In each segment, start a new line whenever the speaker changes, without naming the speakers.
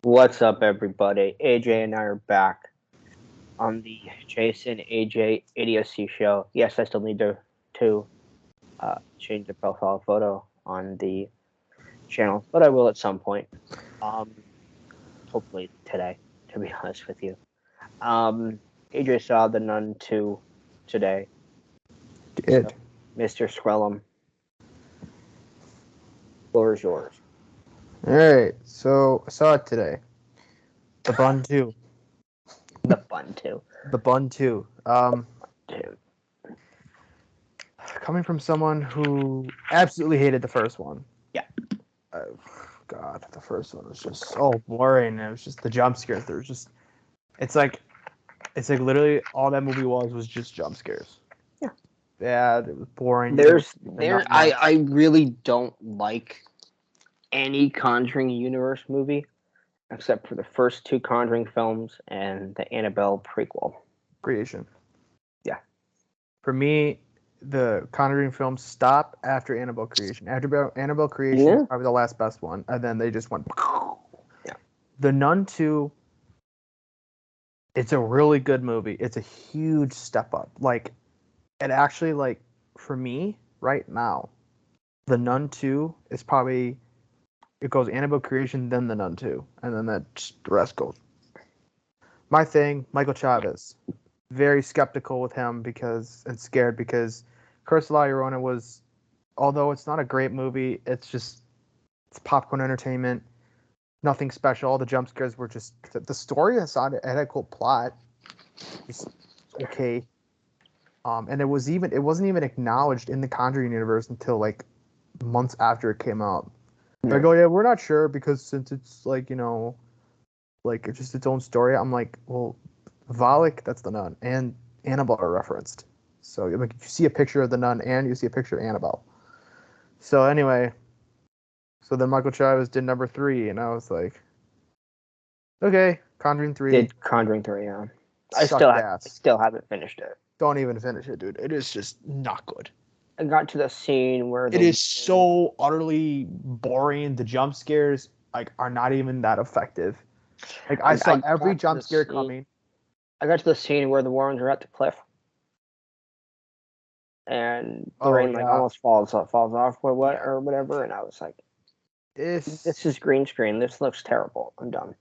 What's up, everybody? AJ and I are back on the Jason AJ Idiocy Show. Yes, I still need to change the profile photo on the channel, but I will at some point. Um, Hopefully today, to be honest with you. AJ saw the Nun II today.
Did.
So, Mr. Skrellum, floor is yours.
Alright, so I saw it today. The Bun 2.
The Bun 2.
The Bun 2.
Dude.
Coming from someone who absolutely hated the first one.
Yeah.
God, the first one was just so boring. It was just the jump scares. There was just, it's like literally all that movie was just jump scares.
Yeah.
Bad. It was boring.
I really don't like any Conjuring universe movie except for the first two Conjuring films and the Annabelle prequel.
Creation.
Yeah.
For me, the Conjuring films stop after Annabelle Creation. After Annabelle Creation is probably the last best one, and then they just went.
Yeah.
The Nun 2. It's a really good movie. It's a huge step up. Like, it actually, like, for me right now, the Nun 2 is probably, it goes Annabelle Creation, then the Nun 2, and then the rest goes. My thing, Michael Chavez. Very skeptical with him and scared because Curse of La Llorona was, although it's not a great movie, it's popcorn entertainment. Nothing special. All the jump scares were just the story. It had a cool plot. It's okay. And it wasn't even acknowledged in the Conjuring universe until like months after it came out. Like, oh yeah, we're not sure because since it's like, like it's just its own story. I'm like, well, Valak, that's the nun, and Annabelle are referenced. So like, you see a picture of the nun and you see a picture of Annabelle. So anyway, so then Michael Chavez did number 3, and I was like, okay, Conjuring 3.
Did Conjuring 3, yeah. I still haven't finished it.
Don't even finish it, dude. It is just not good.
I got to the scene where
it is so utterly boring. The jump scares like are not even that effective. Like I saw every jump scare coming.
I got to the scene where the Warrens are at the cliff, and the rain almost falls off or whatever, and I was like, "This is green screen. This looks terrible. I'm done."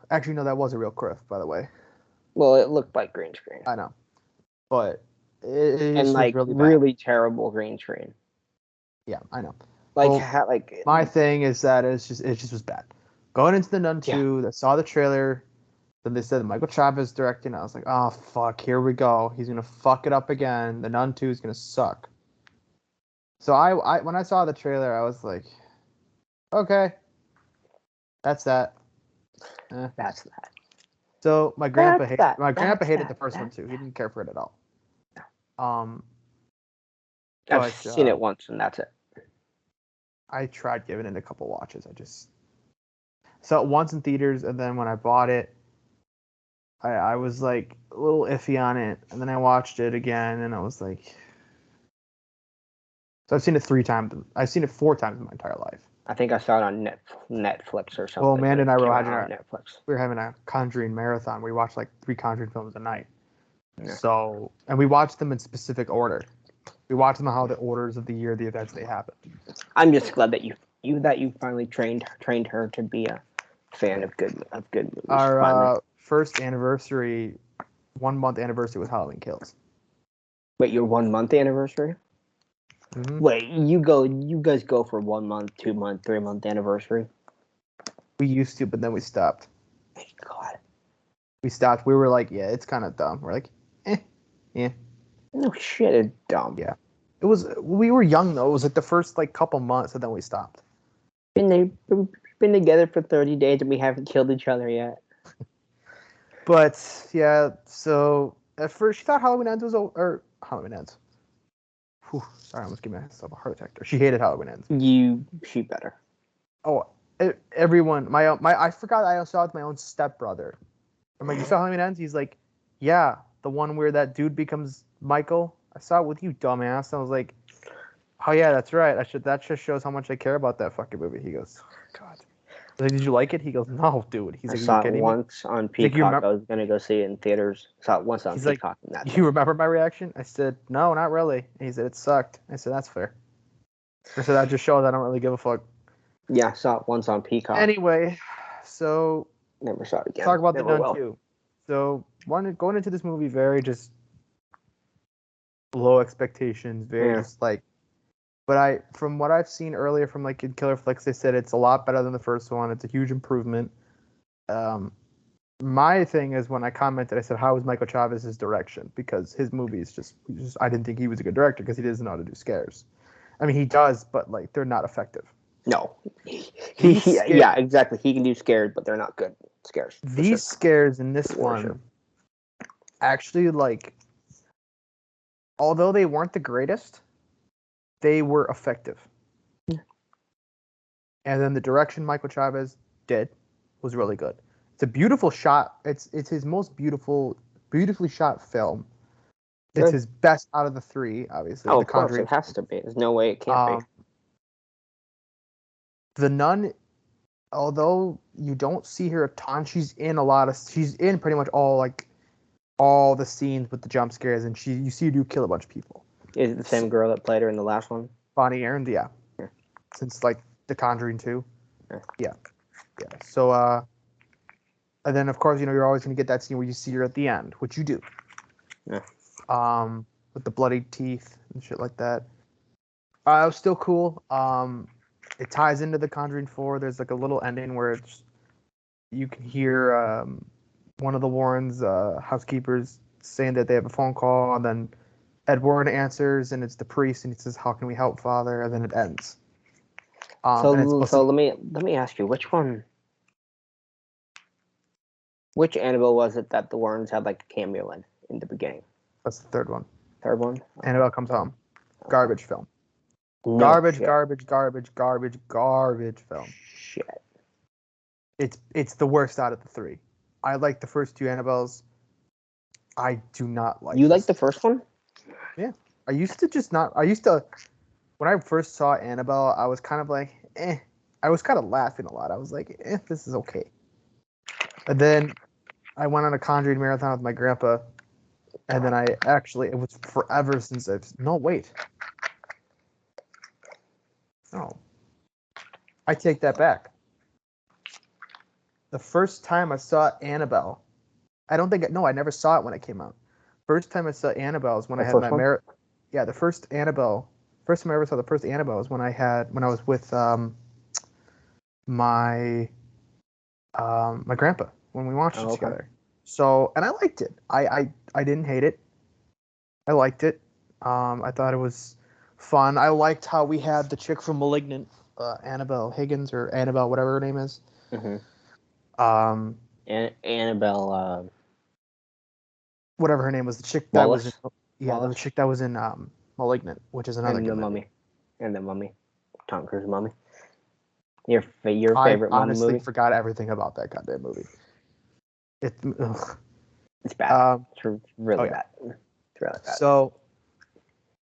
Actually, no, that was a real cliff, by the way.
Well, it looked like green screen.
I know, but it
like really terrible green screen.
Yeah, I know.
My
thing is that it just was bad. Going into the Nun 2, I saw the trailer. Then they said Michael Chavez directing. I was like, oh fuck, here we go. He's gonna fuck it up again. The Nun 2 is gonna suck. So I when I saw the trailer, I was like, okay, that's that.
That's that.
So my grandpa hated the first one too. He didn't care for it at all.
I've seen it once, and that's it.
I tried giving it a couple watches. I just saw it once in theaters, and then when I bought it, I was like a little iffy on it, and then I watched it again, and I was like, so I've seen it 3 times. I've seen it 4 times in my entire life.
I think I saw it on Netflix or something.
Well, Amanda and I were watching Netflix. We were having a Conjuring marathon. We watched like 3 Conjuring films a night. Yeah. So, and we watched them in specific order. We watched them how the orders of the year, the events they happened.
I'm just glad that you finally trained her to be a fan of good movies.
Our first anniversary, 1 month anniversary was Halloween Kills.
Wait, your 1 month anniversary? Mm-hmm. Wait, you guys go for 1 month, 2 month, 3 month anniversary?
We used to, but then we stopped.
Thank God.
We stopped. We were like, yeah, it's kind of dumb. We're like, yeah.
No shit, it's dumb.
Yeah. We were young though. It was like the first like couple months, and then we stopped.
We've been together for 30 days and we haven't killed each other yet.
But yeah, so at first she thought Halloween Ends or Halloween Ends. Whew, sorry, I almost gave myself a heart attack there. She hated Halloween Ends.
She better.
Oh, everyone, I forgot I saw it with my own stepbrother. I'm like, you saw Halloween Ends? He's like, yeah, the one where that dude becomes Michael. I saw it with you, dumbass. I was like, oh yeah, that's right. That just shows how much I care about that fucking movie. He goes, God. Like, did you like it? He goes, no, dude. He's
I
like, are you
saw it
kidding me?
once on
He's like, you
Peacock.
remember?
I was gonna go see it in theaters. Saw it once on
He's like,
Peacock, and that's
you
it.
remember my reaction? I said, no, not really. And he said, it sucked. I said, that's fair. I said, that just shows I don't really give a fuck.
Yeah, I saw it once on Peacock.
Anyway, so
Never saw it again.
talk about
Never
the Nun
will.
2. So going into this movie very just low expectations, very just like. But from what I've seen earlier from like in Killer Flicks, they said it's a lot better than the first one. It's a huge improvement. My thing is when I commented, I said, "How was Michael Chavez's direction?" Because his movies just I didn't think he was a good director because he doesn't know how to do scares. I mean, he does, but like they're not effective.
No,
Yeah,
exactly. He can do scares, but they're not good scares.
These scares in this one
sure.
actually like, although they weren't the greatest, they were effective.
Yeah.
And then the direction Michael Chavez did was really good. It's a beautiful shot. It's his most beautifully shot film. It's his best out of the three, obviously.
Oh,
The
of course,
Conjuring.
it has to be. There's no way it can't be.
The Nun, although you don't see her a ton, she's in pretty much all the scenes with the jump scares, and you see her do kill a bunch of people.
Is it the same girl that played her in the last one?
Bonnie Aaron, yeah. Since like The Conjuring 2. Yeah. So and then of course, you're always gonna get that scene where you see her at the end, which you do.
Yeah.
With the bloody teeth and shit like that. It was still cool. It ties into The Conjuring 4. There's like a little ending where you can hear one of the Warrens' housekeepers saying that they have a phone call, and then Ed Warren answers, and it's the priest, and he says, "How can we help, Father?" And then it ends.
So let me ask you, which Annabelle was it that the Warrens had like a cameo in the beginning?
That's the third one.
Third one?
Annabelle Comes Home. Garbage film.
No
garbage film.
Shit.
It's the worst out of the three. I like the first two Annabelles. I do not like.
You like the first one?
Yeah. I used to when I first saw Annabelle, I was kind of like, eh. I was kind of laughing a lot. I was like, this is okay. And then I went on a Conjuring marathon with my grandpa, and then it was forever since no, wait. No. I take that back. The first time I saw Annabelle, I never saw it when it came out. First time I saw Annabelle is when I had my marathon. Yeah, the first Annabelle. First time I ever saw the first Annabelle was when I was with my grandpa when we watched it together. So, and I liked it. I didn't hate it. I liked it. I thought it was fun. I liked how we had the chick from Malignant, Annabelle Higgins or Annabelle, whatever her name is.
Mm-hmm.
Annabelle. Whatever her name was, the chick that was the chick that was in Malignant, which is another good movie.
And the Mummy, Tom Cruise Mummy. Your favorite
Mummy movie? I honestly forgot everything about that goddamn movie. It's
bad. It's really bad. It's really bad.
So,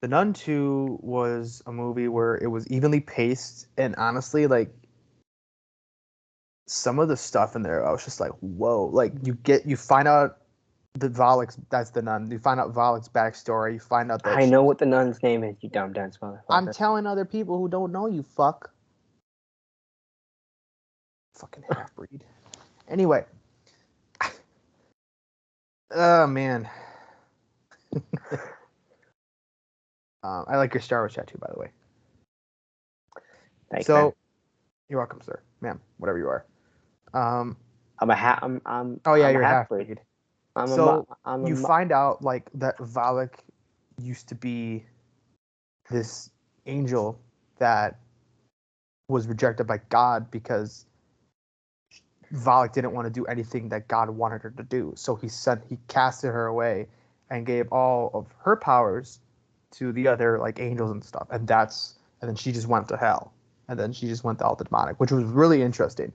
The Nun 2 was a movie where it was evenly paced, and honestly, like, some of the stuff in there, I was just like, whoa. Like, you find out that Valak's, that's the nun. You find out Valak's backstory. You find out that
I know what the nun's name is, you dumb dance motherfucker.
I'm telling other people who don't know, you fuck. Fucking half-breed. Anyway. Oh, man. I like your Star Wars tattoo, by the way.
Thanks,
so,
man.
You're welcome, sir. Ma'am, whatever you are.
I'm
you're half-breed. You find out like that Valak used to be this angel that was rejected by God because Valak didn't want to do anything that God wanted her to do. So he casted her away and gave all of her powers to the other like angels and stuff. And then she just went to hell. And then she just went to all the demonic, which was really interesting.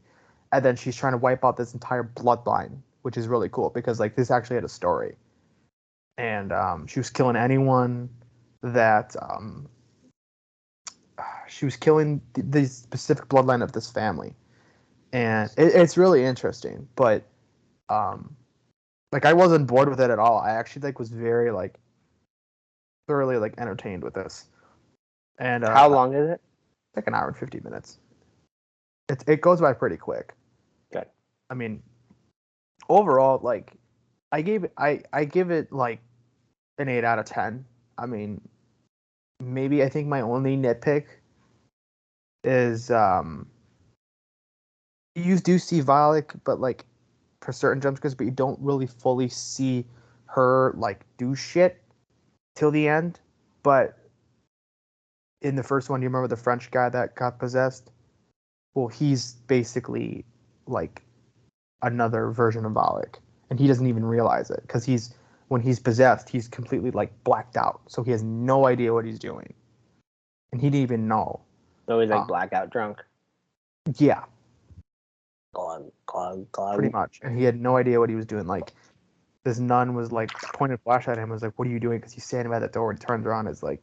And then she's trying to wipe out this entire bloodline, which is really cool because like this actually had a story. And she was killing anyone that she was killing the specific bloodline of this family. and it's really interesting. But like I wasn't bored with it at all. I actually like was very like thoroughly like entertained with this. And
How long is it?
like an hour and 50 minutes. It goes by pretty quick.
Good.
I mean, overall, like I give it like an 8 out of 10. I mean, maybe I think my only nitpick is you do see Valak, but like for certain jump scares, but you don't really fully see her like do shit till the end. But in the first one, do you remember the French guy that got possessed? Well, he's basically like another version of Valak, and he doesn't even realize it because when he's possessed, he's completely like blacked out, so he has no idea what he's doing, and he didn't even know.
So he's like blackout drunk.
Yeah,
Glug, glug, glug.
pretty much, and he had no idea what he was doing. Like this nun was like pointed a flash at him, was like, "What are you doing?" Because he's standing by the door and turns around, is like,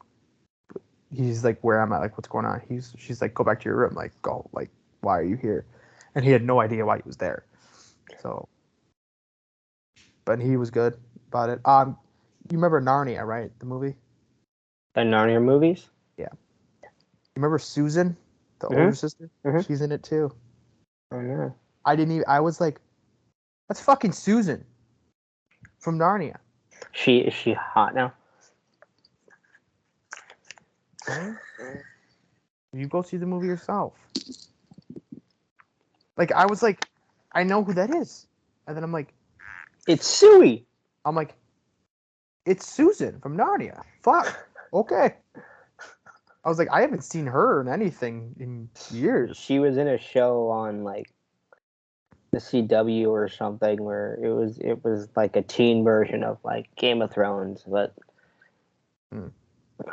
he's like, "Where am I? Like, what's going on?" She's like, "Go back to your room." Like, go. Like, why are you here? And he had no idea why he was there. So, but he was good about it. You remember Narnia, right? The movie.
The Narnia movies?
Yeah. You remember Susan, the older sister?
Mhm.
She's in it too.
Oh no.
I was like, that's fucking Susan from Narnia.
Is she hot now?
Right? You go see the movie yourself. Like I was like, I know who that is. And then I'm like,
It's Suey.
I'm like, it's Susan from Narnia. Fuck. Okay. I was like, I haven't seen her in anything in years.
She was in a show on like the CW or something where it was like a teen version of like Game of Thrones, but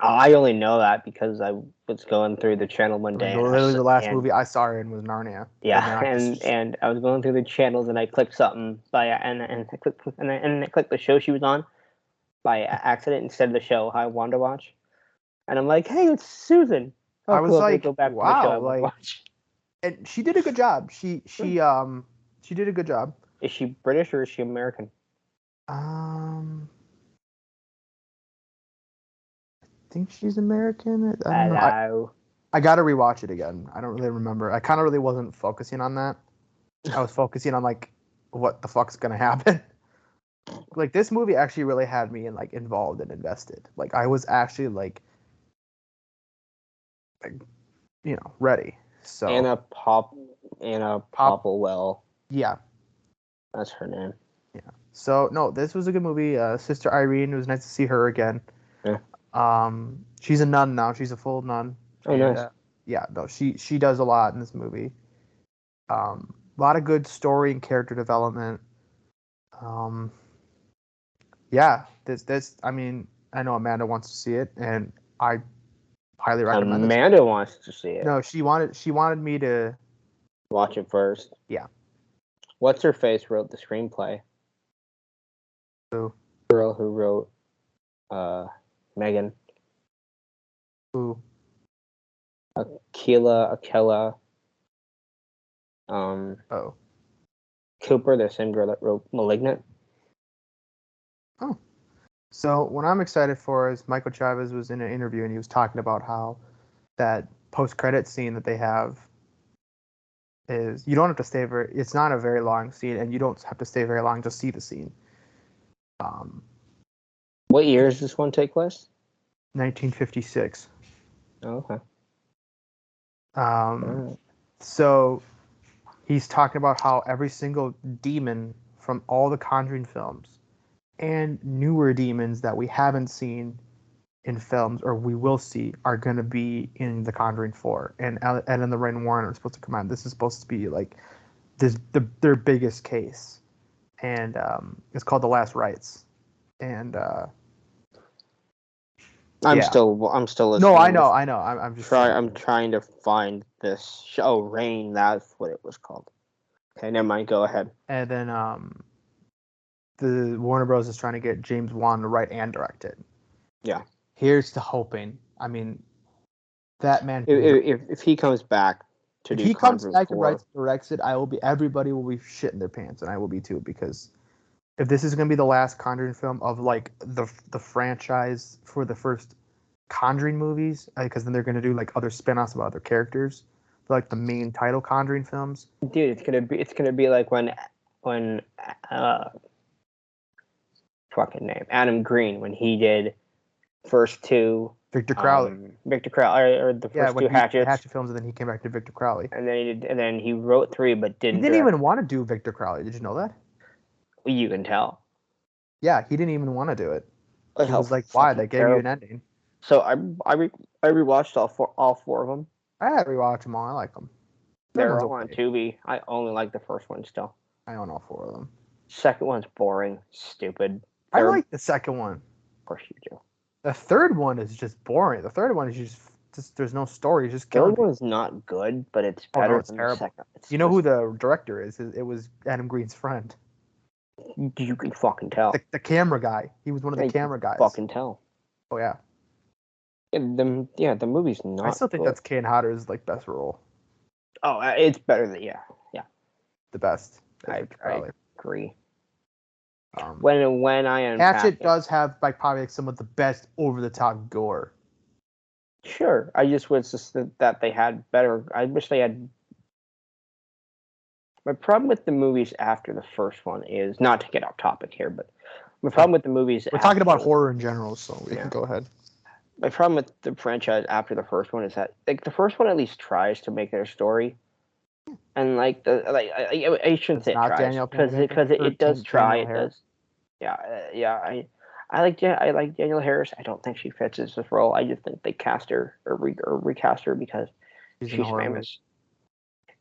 I only know that because I was going through the channel one day.
Literally, the last movie I saw her in was Narnia.
Yeah, and I was going through the channels and I clicked something and I clicked the show she was on by accident instead of the show I wanted to watch, and I'm like, hey, it's Susan.
I was like,
go back to the
wow,
show I want to watch.
And she did a good job. She did a good job.
Is she British or is she American?
I think she's American. I don't know. I gotta rewatch it again. I don't really remember. I kind of really wasn't focusing on that. I was focusing on like what the fuck's gonna happen. Like this movie actually really had me like involved and invested. Like I was actually like ready. So
Anna Popplewell.
Yeah,
that's her name.
Yeah. So no, this was a good movie. Sister Irene, it was nice to see her again.
Yeah.
She's a nun now. She's a full nun.
Oh, nice.
Yeah, no, she does a lot in this movie. A lot of good story and character development. Yeah, this. I mean, I know Amanda wants to see it, and I highly recommend it.
Amanda wants to see it.
No, she wanted me to
watch it first.
Yeah.
What's her face wrote the screenplay?
Who?
Girl who wrote Megan.
Who?
Akela. Cooper, the same girl that wrote *Malignant*.
Oh. So what I'm excited for is Michael Chavez was in an interview and he was talking about how that post-credit scene that they have is you don't have to stay it's not a very long scene and you don't have to stay very long to see the scene.
What year does this one take place?
1956.
Oh, okay.
So he's talking about how every single demon from all the Conjuring films and newer demons that we haven't seen in films or we will see are going to be in The Conjuring 4. And Ed and Lorraine Warren are supposed to come out. This is supposed to be like their biggest case. And it's called The Last Rites. And
I'm still listening.
No, I know. I'm just
trying to find this show. Oh, Rain, that's what it was called. Okay, never mind. Go ahead.
And then the Warner Bros. Is trying to get James Wan to write and direct it.
Yeah.
Here's to hoping. I mean, that man.
If he comes back, to
If
do
he comes
Conjuring
back and
4.
directs it, everybody will be shitting their pants, and I will be too, because if this is gonna be the last Conjuring film of like the franchise for the first Conjuring movies, because then they're gonna do like other spin-offs about other characters, like the main title Conjuring films.
Dude, it's gonna be like when uh fucking name Adam Green when he did first two
Victor Crowley.
Victor Crowley or the
Yeah,
first
when
two
he did the
Hatchets,
Hatchet films, and then he came back to Victor Crowley.
and then he wrote 3 but
He
didn't
didn't
direct.
even want to do Victor Crowley. Did you know that?
You can tell.
Yeah, he didn't even want to do it.
Like,
He
how
was like, "Why?
fucking
They gave you
terrible.
an ending."
So I rewatched all four of them.
I rewatch them all. I like them.
They're all on Tubi. I only like the first one still.
I own all 4 of them.
Second one's boring, stupid.
I like the second one.
Of course you do.
The third one is just boring. The third one is just there's no story. It's just
The
killing
third
people.
one's not good, but it's
Oh,
better
no, it's
than
terrible.
the second.
You know who the director is? It was Adam Green's friend.
You can fucking tell.
The camera guy. He was one of the camera guys.
Fucking tell.
Oh yeah.
The movie's not.
I still think
good.
that's Kane Hodder's like best role.
Oh, it's better than
The best.
I agree.
Um,
When I unpack
Hatchet
it,
does have like probably some of the best over the top gore.
sure. I just wish that they had better. I wish they had. My problem with the movies after the first one is not to get off topic here, but my problem with the movies.
We're talking about horror in general, so we can go ahead.
My problem with the franchise after the first one is that like the first one at least tries to make their story, and I shouldn't say it tries because it does try. It does. Yeah. I like Daniel Harris. I don't think she fits as this role. I just think they cast her or recast her because she's famous.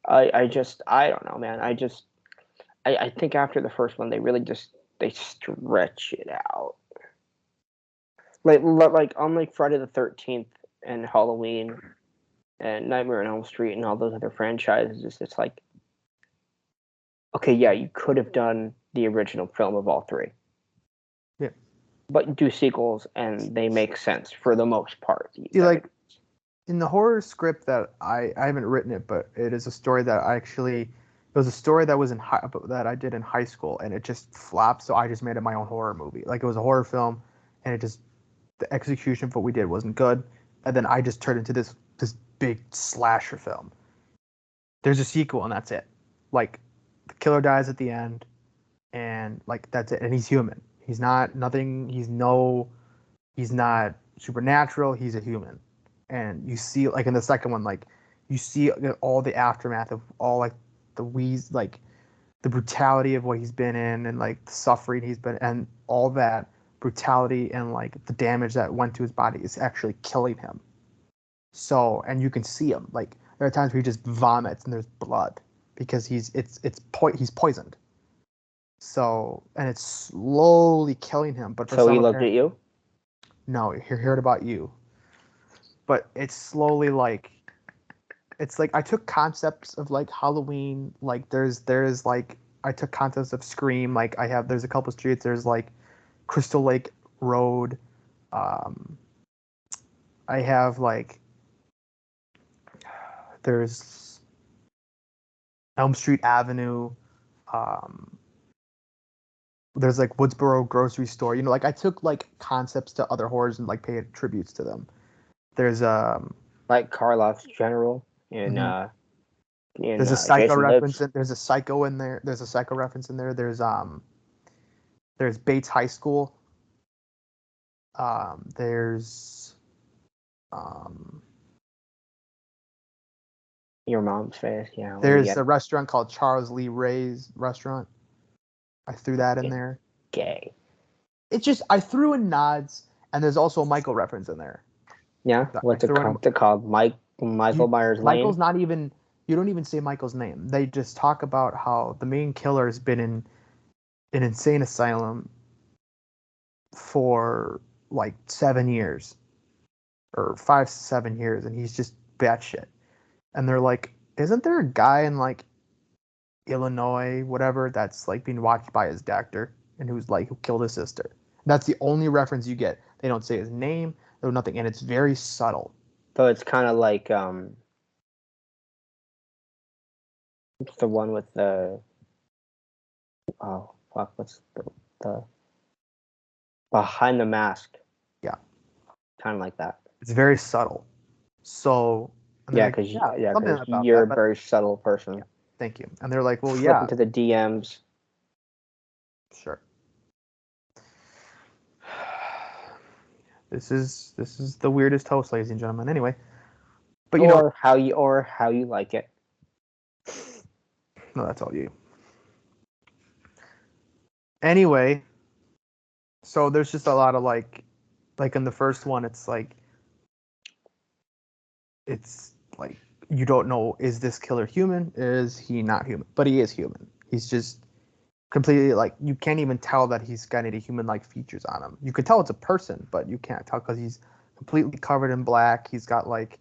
I don't know, man. I think after the first one they really they stretch it out. Like unlike Friday the 13th and Halloween and Nightmare on Elm Street and all those other franchises, it's like, okay, yeah, you could have done the original film of all 3.
Yeah. But
do sequels and they make sense for the most part.
In the horror script that I haven't written it, but it is a story that it was a story that was that I did in high school, and it just flopped, so I just made it my own horror movie. Like, it was a horror film, and the execution of what we did wasn't good, and then I just turned into this big slasher film. There's a sequel, and that's it. Like, the killer dies at the end, and like that's it. And he's human. He's not nothing. He's not supernatural. He's a human. And you see, like in the second one, like you see all the aftermath of all like the brutality of what he's been in, and like the suffering he's been, and all that brutality and like the damage that went to his body is actually killing him. So, and you can see him. Like, there are times where he just vomits and there's blood because he's poisoned. So, and it's slowly killing him. But
so he looked at you?
No, he heard about you. But it's slowly like, it's like I took concepts of like Halloween. Like there's like I took concepts of Scream. Like there's a couple streets. There's like Crystal Lake Road. I have like there's Elm Street Avenue. There's like Woodsboro grocery store. You know, like I took like concepts to other horrors and like paid tributes to them. There's
like Karloff's General in
there's a Psycho
Jason
reference.
Lives.
There's a Psycho in there. There's a Psycho reference in there. There's Bates High School. There's
Your Mom's Face. Yeah.
There's a restaurant called Charles Lee Ray's Restaurant. I threw that in there.
Gay.
It's just I threw in nods, and there's also a Michael reference in there.
Yeah. What's it called? Michael Myers Lane.
Michael's not even. You don't even say Michael's name. They just talk about how the main killer has been in an insane asylum for like 7 years, or 5 to 7 years, and he's just batshit. And they're like, isn't there a guy in like Illinois, whatever, that's like being watched by his doctor and who killed his sister? That's the only reference you get. They don't say his name, or nothing, and it's very subtle.
So it's kind of like It's the one with the what's the behind the mask?
Yeah.
Kind of like that.
It's very subtle. So
Yeah, because
something about
you're
that,
a
but
very subtle person.
yeah, thank you. And they're like, well,
Slip
yeah,
into the DMs.
sure. This is the weirdest host, ladies and gentlemen. Anyway, but you know,
how you like it.
no, that's all you. Anyway, so there's just a lot of like in the first one, it's like you don't know, is this killer human? Is he not human? But he is human. He's just completely like, you can't even tell that he's got any human-like features on him. You can tell it's a person, but you can't tell because he's completely covered in black. He's got like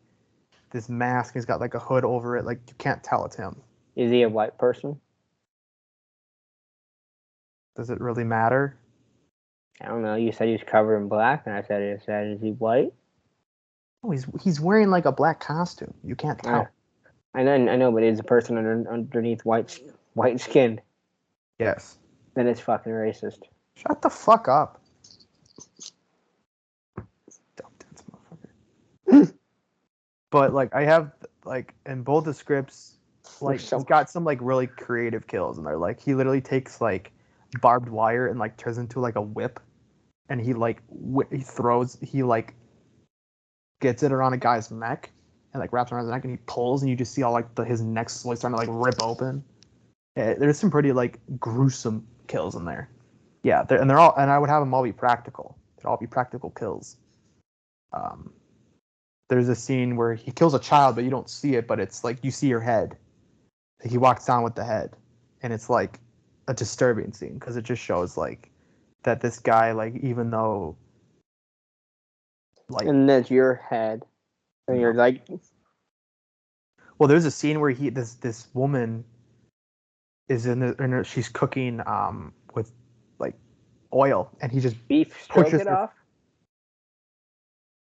this mask. He's got like a hood over it. Like, you can't tell it's him.
Is he a white person?
Does it really matter?
I don't know. You said he's covered in black, and I said, is he white?
Oh, he's wearing like a black costume. You can't tell.
I know, but he's a person underneath white skin.
Yes.
Then it's fucking racist.
Shut the fuck up. Dumb dance motherfucker. But like, I have like in both the scripts, like he's got some like really creative kills, and they're like, he literally takes like barbed wire and like turns into like a whip, and he like he like gets it around a guy's neck and like wraps around his neck, and he pulls, and you just see all like his neck slowly starting to like rip open. There's some pretty like gruesome kills in there. Yeah, they're all, and I would have them all be practical. They'd all be practical kills. There's a scene where he kills a child, but you don't see it, but it's like you see your head. He walks down with the head, and it's like a disturbing scene because it just shows like that this guy, like, even though like,
and that's your head, and you're like,
well, there's a scene where this woman is she's cooking with like oil, and he just
beef
pushes
stroganoff.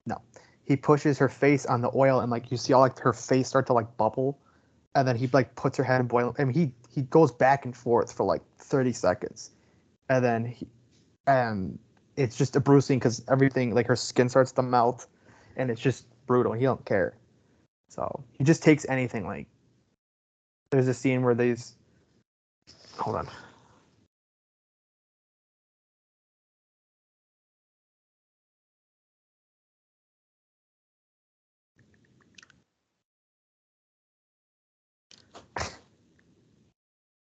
No, he pushes her face on the oil, and like you see all like her face start to like bubble, and then he like puts her head in boil. I mean, he goes back and forth for like 30 seconds, and then and it's just a bruising because everything, like, her skin starts to melt, and it's just brutal. He don't care, so he just takes anything. Like, there's a scene where hold on.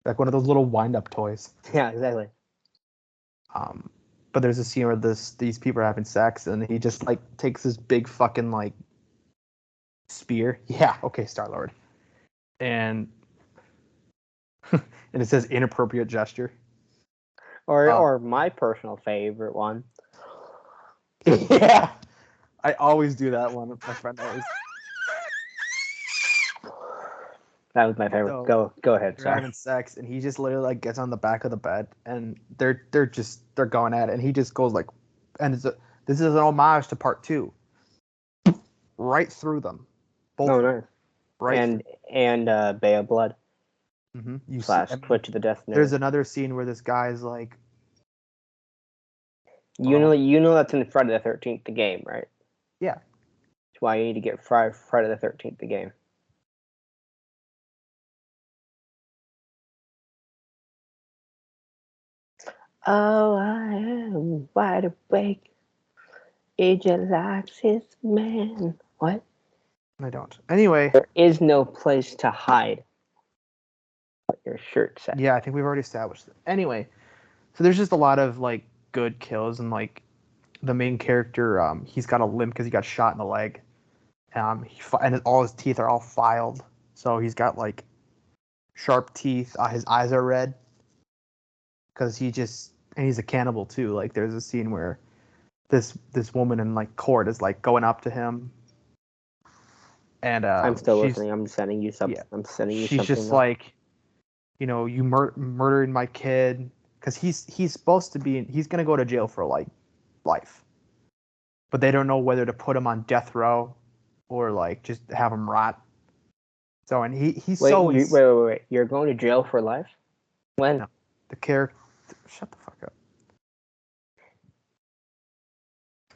Like one of those little wind-up toys.
Yeah, exactly.
But there's a scene where these people are having sex, and he just like takes this big fucking like spear. Yeah, okay, Star-Lord. And and it says inappropriate gesture.
Or my personal favorite one.
Yeah, I always do that one. My friend always.
That was my favorite.
So,
go ahead.
They're
Sorry.
having sex, and he just literally like gets on the back of the bed, and they're going at it, and he just goes like, and this is an homage to part 2, right through them, both.
Oh, nice.
Right.
And Bay of Blood.
Mm-hmm. You
/ Put to the Death Note.
There's another scene where this guy's like,
you know that's in Friday the 13th, the game, right?
Yeah.
That's why you need to get Friday the 13th, the game. Oh, I am wide awake. AJ likes his man. What?
I don't. Anyway.
There is no place to hide. What your shirt says.
Yeah, I think we've already established it. Anyway, so there's just a lot of like good kills, and like the main character, he's got a limp because he got shot in the leg. And all his teeth are all filed, so he's got like sharp teeth. His eyes are red because and he's a cannibal too. Like, there's a scene where this woman in like court is like going up to him, and
I'm still listening. I'm sending you something. Yeah, I'm sending you something.
She's just like, you know, you murdering my kid, because he's supposed to be, he's gonna go to jail for like life, but they don't know whether to put him on death row or like just have him rot. So and he's
Wait,
so
wait. You're going to jail for life? When?
No, the character. Shut the fuck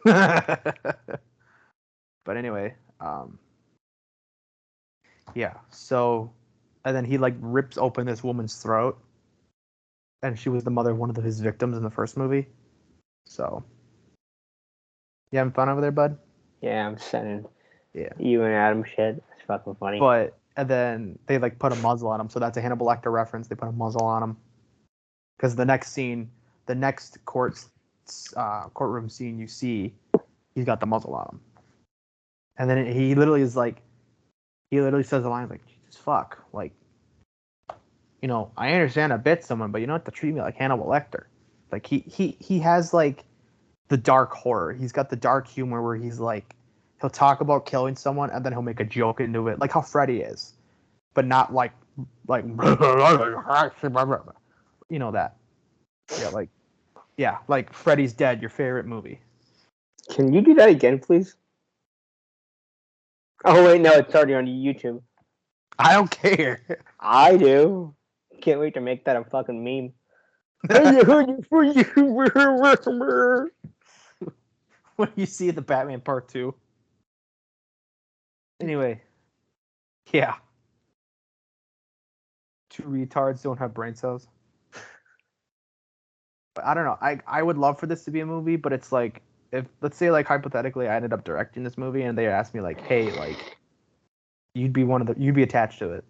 up. But anyway, yeah. So, and then he like rips open this woman's throat, and she was the mother of one of his victims in the first movie. So, you having fun over there, bud?
Yeah, I'm sending
Yeah.
you and Adam shit. It's fucking funny.
But and then they like put a muzzle on him, so that's a Hannibal Lecter reference. They put a muzzle on him because the next scene, the next courtroom scene you see, he's got the muzzle on him, and then he literally says the line like, "Jesus fuck," like, you know, I understand I bit someone, but you don't have to treat me like Hannibal Lecter. Like he has like the dark horror. He's got the dark humor where he's like, he'll talk about killing someone and then he'll make a joke into it, like how Freddy is, but not like you know that. Like Freddy's Dead, your favorite movie.
Can you do that again, please? Oh wait, no, it's already on YouTube.
I don't care.
I do. Can't wait to make that a fucking meme.
When you see the Batman Part 2. Anyway, yeah. Two retards don't have brain cells. But I don't know. I would love for this to be a movie, but it's like, if let's say like hypothetically I ended up directing this movie and they asked me like, hey, like you'd be attached to it.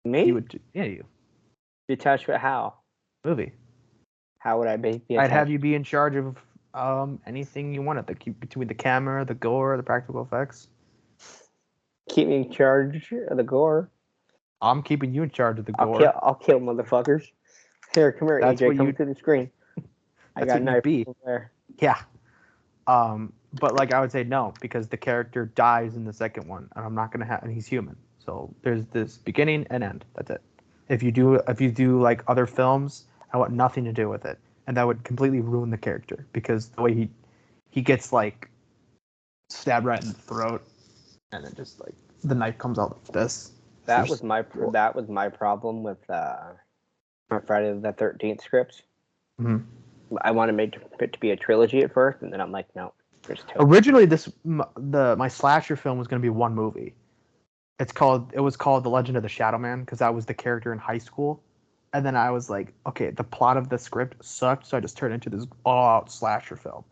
Me?
You would, yeah, you.
Be attached to it how?
Movie.
How would I be attached?
I'd have you be in charge of anything you wanted, between the camera, the gore, the practical effects.
Keep me in charge of the gore.
I'm keeping you in charge of the gore.
I'll kill motherfuckers. Here, come here,
That's
AJ.
what
Come
you-
to the screen. I got a knife there.
Yeah. But like I would say no, because the character dies in the second one, and I'm not gonna have, and he's human. So there's this beginning and end. That's it. If you do like other films, I want nothing to do with it, and that would completely ruin the character because the way he gets like stabbed right in the throat, and then just like the knife comes out like this.
That was my problem with my Friday the 13th scripts.
Mm-hmm.
I wanted it to be a trilogy at first, and then I'm like, no, there's two.
Originally, my slasher film was going to be one movie. It was called The Legend of the Shadow Man because that was the character in high school. And then I was like, okay, the plot of the script sucked, so I just turned it into this all-out slasher film.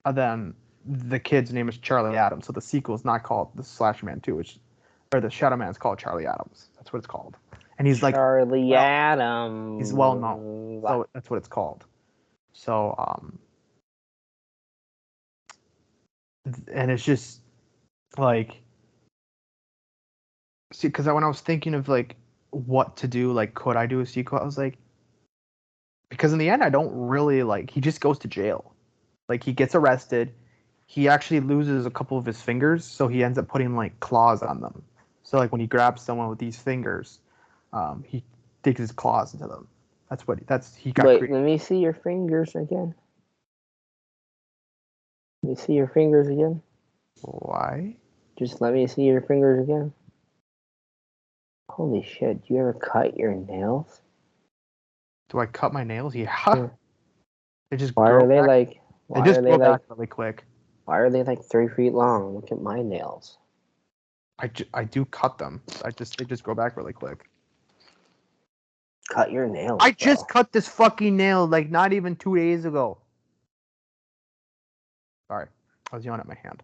And then the kid's name is Charlie Adams, so the sequel is not called The Slasher Man 2, or The Shadow Man is called Charlie Adams. That's what it's called. And he's like
Charlie Adams.
He's well known, so that's what it's called. So, and it's just like, see, because when I was thinking of like what to do, like, could I do a sequel? I was like, because in the end, I don't really like. He just goes to jail, like he gets arrested. He actually loses a couple of his fingers, so he ends up putting like claws on them. So like when he grabs someone with these fingers, he digs his claws into them. He got.
Wait, let me see your fingers again. Let me see your fingers again.
Why?
Just let me see your fingers again. Holy shit, do you ever cut your nails?
Do I cut my nails? Yeah. They just
Why
grow
are they
back.
like
They just grow back really quick.
Why are they like 3 feet long? Look at my nails.
I do cut them. They just grow back really quick.
Cut your nails.
I just cut this fucking nail like not even 2 days ago. Sorry, I was yelling at my hand.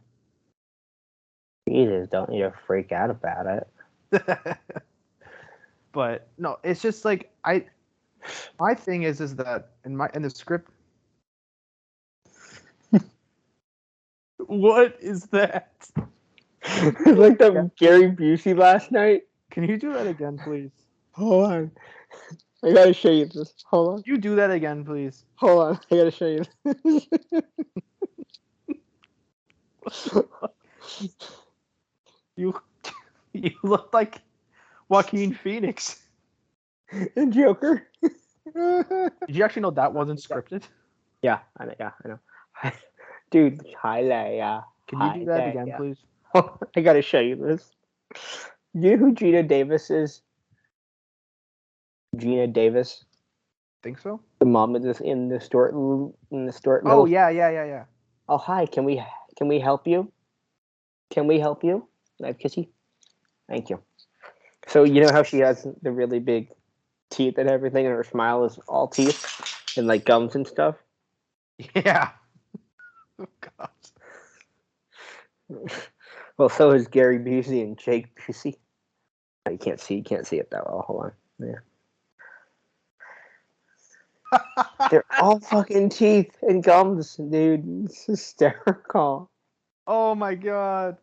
Jesus, don't you freak out about it.
But no, it's just like my thing is that in the script. What is that?
Like the Gary Busey last night.
Can you do that again, please?
Hold on. I gotta show you this. Hold on.
You do that again, please.
Hold on. I gotta show you this.
You look like Joaquin Phoenix.
And Joker.
Did you actually know that wasn't scripted?
Yeah, I know. Dude, highlight, yeah.
Can you do that again, please?
I gotta show you this. You know who Gina Davis is? Gina Davis,
Think so?
the mom of this in the store.
Oh yeah.
Oh hi, can we help you? Can we help you? Can I have kissy? Thank you. So you know how she has the really big teeth and everything, and her smile is all teeth and like gums and stuff.
Yeah. Oh God.
Well, so is Gary Busey and Jake Busey. Oh, you can't see it that well. Hold on. Yeah. They're all fucking teeth and gums, dude. It's hysterical.
Oh my God.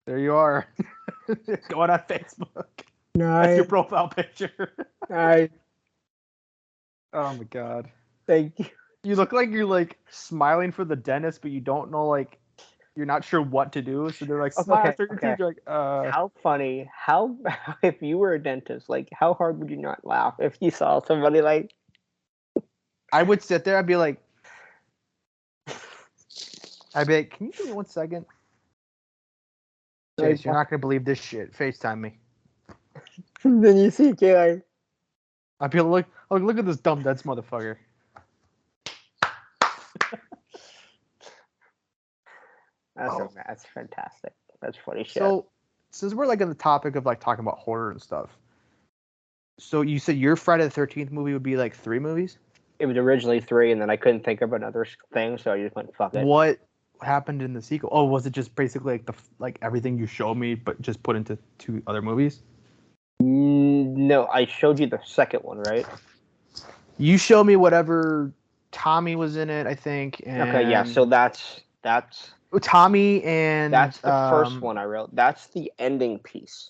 There you are. Going on Facebook. That's your
Nice.
profile picture.
Nice.
Oh my God.
Thank you.
You look like you're like smiling for the dentist, but you don't know, like, you're not sure what to do. So they're like, smile,
Okay.
start your
Okay.
teeth. You're like,
How funny. How if you were a dentist, like how hard would you not laugh if you saw somebody like
I would sit there. I'd be like, can you give me 1 second? Chase, you're not gonna believe this shit. FaceTime me.
then you see Kayla.
I'd be like, look at this dumb dense motherfucker.
That's fantastic. That's funny shit.
So, since we're like on the topic of like talking about horror and stuff, so you said your Friday the 13th movie would be like 3 movies?
It was originally 3, and then I couldn't think of another thing, so I just went fuck it.
What happened in the sequel? Oh, was it just basically like like everything you showed me, but just put into 2 other movies?
No, I showed you the second one, right?
You showed me whatever Tommy was in it, I think. And
Okay, yeah. So that's
Tommy and
the first one I wrote. That's the ending piece.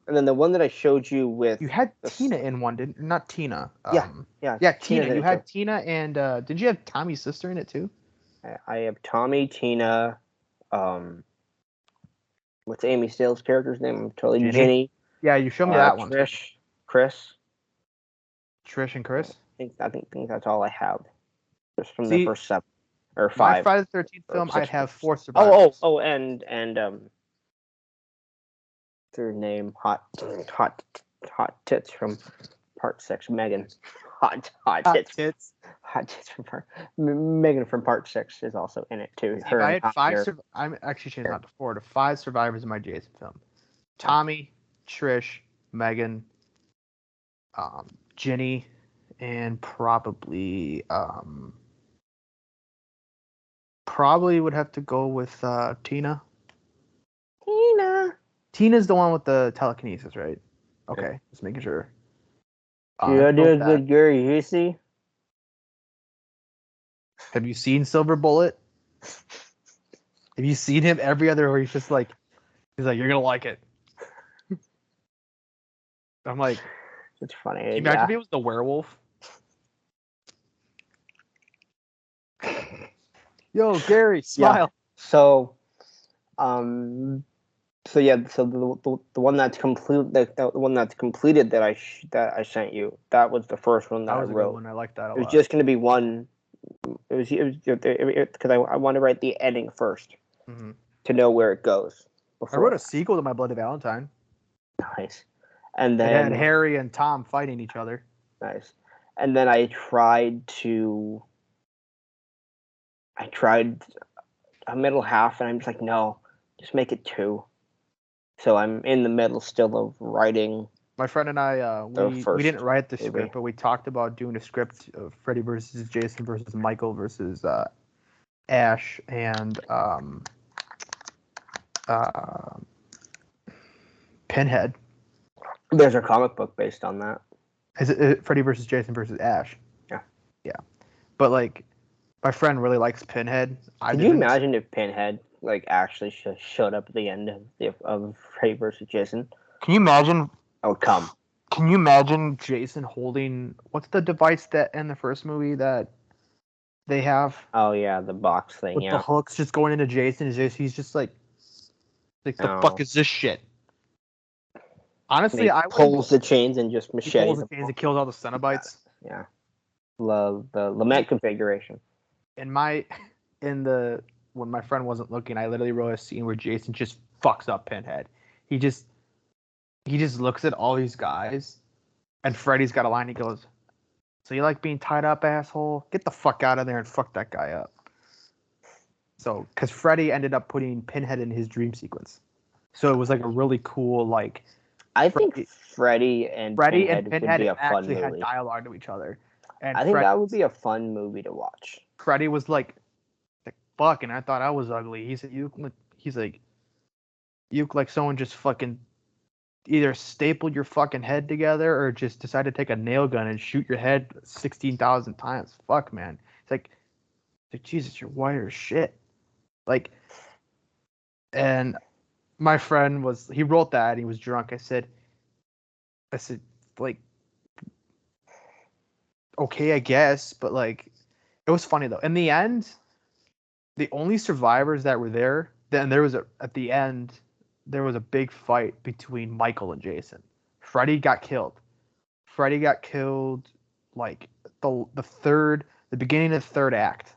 And then the one that I showed you with
you had Tina in one, didn't? Not Tina.
Yeah.
Yeah, Tina. You had
too.
Tina, and did you have Tommy's sister in it too?
I have Tommy, Tina, what's Amy Sales' character's name? I'm totally Ginny.
Yeah, you showed me that one.
Trish, Chris.
Trish and Chris.
I think that's all I have. Just from
See,
the first 7 or 5.
My Friday the 13th film, I'd have 4 survivors.
And their name, hot tits from Part 6, Megan. Hot tits. Hot tits from Megan from Part 6 is also in it too.
See, I had 5. I'm actually changing that to 4 to 5 survivors in my Jason film. Tommy, Trish, Megan, Ginny, and probably would have to go with Tina. Tina's the one with the telekinesis, right? Okay, just making sure.
You do a good Gary Busey.
Have you seen Silver Bullet? Have you seen him every other where he's like, you're gonna like it. I'm like,
it's funny.
Can you imagine if he was the werewolf? Yo, Gary, smile.
Yeah. So the one that's the one that's completed that I sent you, that was the first one that I wrote.
That was a good one. I like that a lot.
It was just going to be one. It was because I want to write the ending first to know where it goes.
I wrote a sequel to My Bloody Valentine.
Nice. And then
it had Harry and Tom fighting each other.
Nice. And then I tried a middle half, and I'm just like, no, just make it 2. So I'm in the middle still of writing.
My friend and I, we didn't write the script, but we talked about doing a script of Freddy versus Jason versus Michael versus Ash and Pinhead.
There's a comic book based on that.
Is it Freddy versus Jason versus Ash? Yeah. But like, my friend really likes Pinhead.
Can you imagine if Pinhead like actually showed up at the end of Freddy versus Jason?
Can you imagine?
I would come.
Can you imagine Jason holding what's the device that in the first movie that they have?
Oh yeah, the box thing.
With the hooks just going into Jason. He's just like the fuck is this shit? Honestly, I
pulls the chains and just machetes. He
pulls the chains and kills all the Cenobites.
Yeah. Love the lament configuration.
in when my friend wasn't looking, I literally wrote a scene where Jason just fucks up Pinhead. He just looks at all these guys, and Freddy's got a line. He goes, "So you like being tied up, asshole? Get the fuck out of there and fuck that guy up." So, because Freddy ended up putting Pinhead in his dream sequence, so it was like a really cool like.
I think Freddy and Pinhead would be a fun
actually
movie.
had dialogue to each other, and
I think that would be a fun movie to watch.
Freddy was like fuck, and I thought I was ugly. He's like, you look like someone just fucking either stapled your fucking head together or just decided to take a nail gun and shoot your head 16,000 times. Fuck, man. It's like Jesus, you're white as shit. Like, and my friend he wrote that and he was drunk. I said, like, okay, I guess, but like, it was funny though. In the end, the only survivors that were there, then at the end, there was a big fight between Michael and Jason. Freddy got killed. Freddy got killed like the beginning of the third act.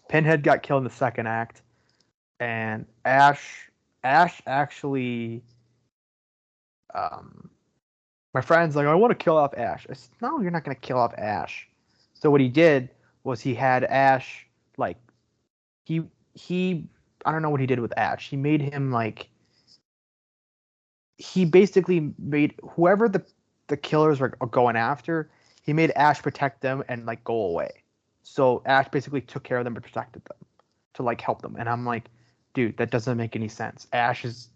Pinhead got killed in the second act, and Ash actually, my friend's like, I want to kill off Ash. I said, no, you're not gonna kill off Ash. So what he did was he had Ash like he I don't know what he did with Ash. He made him like he basically made whoever the killers were going after, he made Ash protect them and like go away. So Ash basically took care of them and protected them to like help them. And I'm like, dude, that doesn't make any sense. Ash is.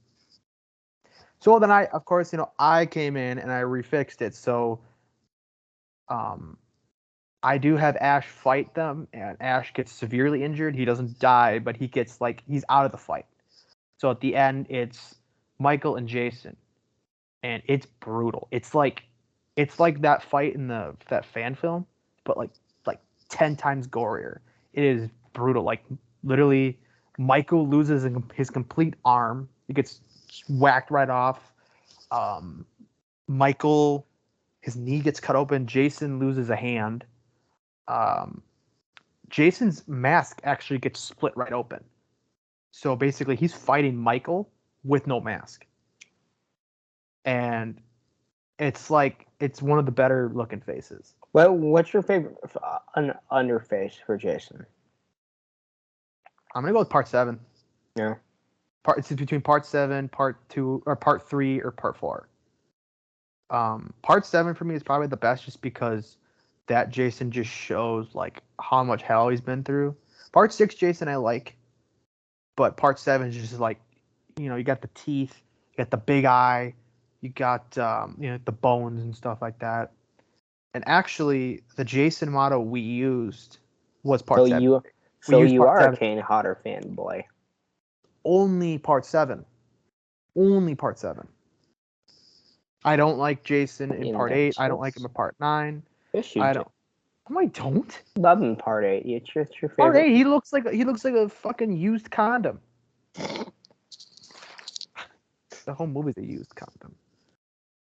So then of course, I came in and I refixed it. So, I do have Ash fight them, and Ash gets severely injured. He doesn't die, but he gets he's out of the fight. So at the end, it's Michael and Jason, and it's brutal. It's like that fight in that fan film, but like 10 times gorier. It is brutal. Like literally, Michael loses his complete arm. He gets whacked right off. Michael, his knee gets cut open. Jason loses a hand. Jason's mask actually gets split right open. So basically, he's fighting Michael with no mask. And it's one of the better looking faces.
Well, what's your favorite underface for Jason?
I'm gonna go with part 7.
Yeah.
It's between part 7, part 2, or part 3, or part 4. Part 7 for me is probably the best, just because that Jason just shows like how much hell he's been through. Part 6 Jason I like, but part 7 is just like, you got the teeth, you got the big eye, you got the bones and stuff like that. And actually, the Jason model we used was part 7.
You are a Kane Hodder fanboy.
Only part 7. Only part 7. I don't like Jason in part 8. I don't like him in part 9.
Yes, you do.
I don't.
Love him part 8. It's your favorite.
Part 8, he looks like a fucking used condom. The whole movie's a used condom.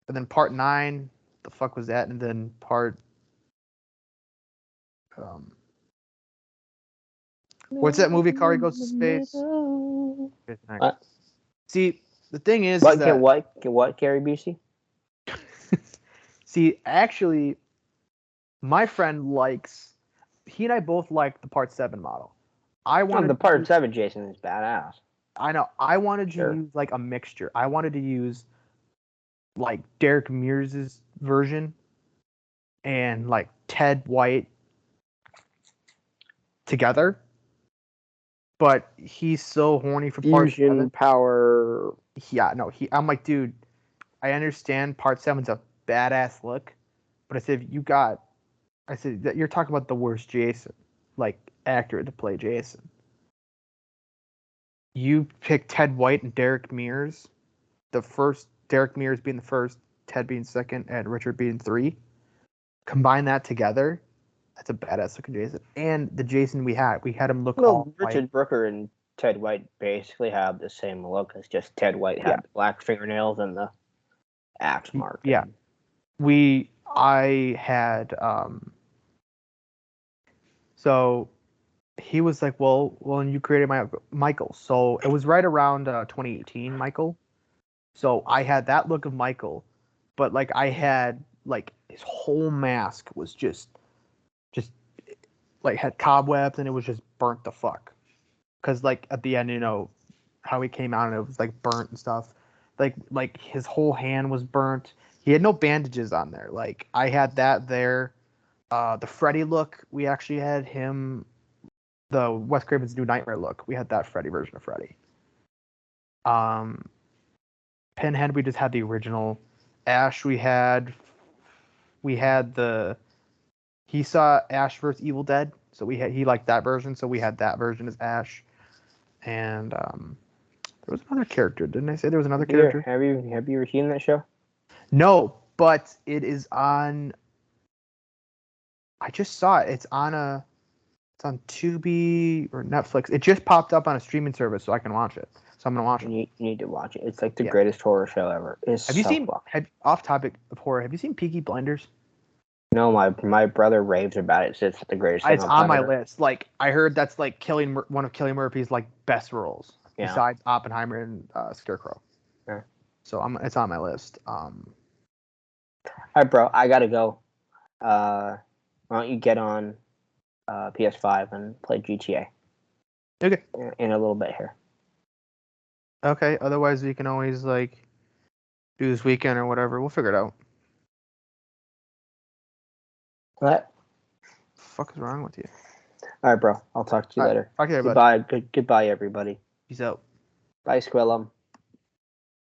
And then part 9, the fuck was that? And then part what's that movie Kari goes to space? See, the thing is
what Gary Busey?
See, actually, my friend he and I both like the part 7 model.
The part 7 Jason is badass.
I know. I wanted to use like a mixture. I wanted to use like Derek Mears' version and like Ted White together. But he's so horny for part 7.
Power.
Yeah, no, I'm like, dude, I understand part 7's a badass look, but I said that you're talking about the worst Jason, like actor to play Jason. You pick Ted White and Derek Mears, Derek Mears being the first, Ted being second, and Richard being 3. Combine that together, that's a badass looking Jason. And the Jason we had him look all
Richard
white.
Brooker and Ted White basically have the same look. It's just Ted White had the black fingernails and the axe mark.
Yeah. I had So he was like, well, and you created my Michael. So it was right around 2018, Michael. So I had that look of Michael, but like I had like his whole mask was just like had cobwebs and it was just burnt the fuck. Cause like at the end, how he came out and it was like burnt and stuff. Like his whole hand was burnt. He had no bandages on there. Like I had that there. The Freddy look, we actually had him. The Wes Craven's New Nightmare look, we had that Freddy version of Freddy. Um, Pinhead, we just had the original. Ash, we had the he saw Ash vs Evil Dead, so he liked that version, so we had that version as Ash. And there was another character, didn't I say there was another character?
Have you ever seen that show?
No, but it is on. I just saw it. It's on Tubi or Netflix. It just popped up on a streaming service, so I can watch it. So I'm gonna watch it.
You need to watch it. It's like the
Yeah.
greatest horror show ever. It's
Have you
so
seen?
fun.
Off topic of horror. Have you seen Peaky Blinders?
No, my brother raves about it. Says it's the greatest thing
It's
on
on my
planet Earth.
list. Like I heard that's like one of Cillian Murphy's like best roles
Yeah.
besides Oppenheimer and Scarecrow.
Yeah.
So it's on my list.
All right, bro. I gotta go. Why don't you get on PS5 and play GTA?
Okay.
In a little bit here.
Okay. Otherwise, we can always like do this weekend or whatever. We'll figure it out.
What?
The fuck is wrong with you?
All right, bro. I'll talk to you later.
Talk to you,
Goodbye. Goodbye, everybody.
Peace out.
Bye, Squillum.